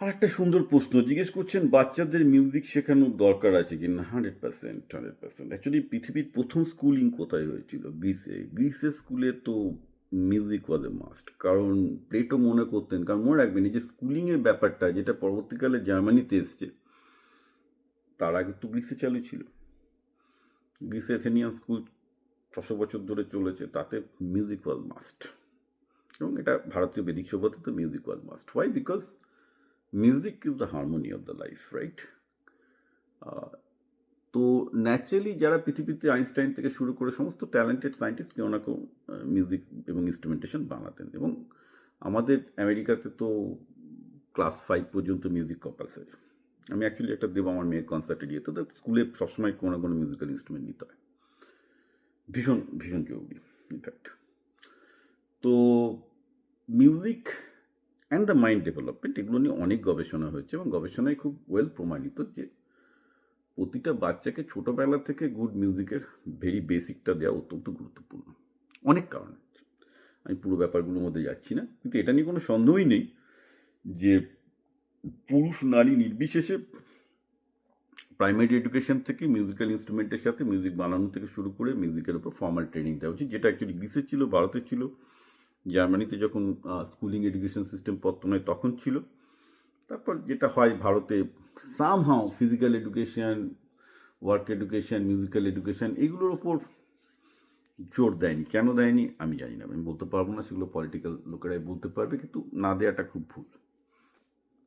আর একটা সুন্দর প্রশ্ন জিজ্ঞেস করছেন, বাচ্চাদের মিউজিক শেখানোর দরকার আছে কি না? 100%, 100%। অ্যাকচুয়ালি পৃথিবীর প্রথম স্কুলিং কোথায় হয়েছিল? গ্রিসে। গ্রিসের স্কুলে তো মিউজিক ওয়াজ এ মাস্ট। কারণ প্লেটো মনে করতেন, কারণ মনে রাখবেন এই যে স্কুলিংয়ের ব্যাপারটা যেটা পরবর্তীকালে জার্মানিতে এসছে, তার আগে তো গ্রিসে চালু ছিল। গ্রিসে এথেনিয়ান স্কুল 600 বছর ধরে চলেছে, তাতে মিউজিক ওয়াজ মাস্ট। এবং এটা ভারতীয় বেদিক সভ্যতাতে music was must. Why? Because music is the harmony of the life, right? তো ন্যাচারালি যারা পৃথিবীতে আইনস্টাইন থেকে শুরু করে সমস্ত ট্যালেন্টেড সায়েন্টিস্ট কেউ না কেউ মিউজিক এবং ইনস্ট্রুমেন্টেশন বানাতেন। এবং আমাদের আমেরিকাতে তো ক্লাস 5 পর্যন্ত মিউজিক কম্পালসারি। আমি অ্যাকচুয়ালি একটা দেবো আমার মেয়ের কনসার্টে গিয়ে, তো স্কুলে সবসময় কোনো না কোনো মিউজিক্যাল ইনস্ট্রুমেন্ট নিতে হয়, ভীষণ ভীষণ জরুরি ইনফ্যাক্ট। তো music and the mind development, এগুলো নিয়ে অনেক গবেষণা হয়েছে এবং গবেষণায় খুব ওয়েল প্রমাণিত যে প্রতিটা বাচ্চাকে ছোটোবেলা থেকে গুড মিউজিকের ভেরি বেসিকটা দেওয়া অত্যন্ত গুরুত্বপূর্ণ, অনেক কারণে। আমি পুরো ব্যাপারগুলোর মধ্যে যাচ্ছি না, কিন্তু এটা নিয়ে কোনো সন্দেহই নেই যে পুরুষ নারী নির্বিশেষে প্রাইমারি এডুকেশন থেকে মিউজিক্যাল ইনস্ট্রুমেন্টের সাথে মিউজিক বানানো থেকে শুরু করে মিউজিকের উপর ফর্মাল ট্রেনিং দেওয়া উচিত, যেটা অ্যাকচুয়ালি গ্রিসে ছিল, ভারতে ছিল, জার্মানিতে যখন স্কুলিং এডুকেশন সিস্টেম পত্তন হয় তখন ছিল। তারপর যেটা হয় ভারতে, somehow physical education, work education, musical education, এগুলোর ওপর জোর দেয়নি। কেন দেয়নি আমি জানি না, আমি বলতে পারবো না, সেগুলো পলিটিক্যাল লোকেরাই বলতে পারবে, কিন্তু না দেওয়াটা খুব ভুল।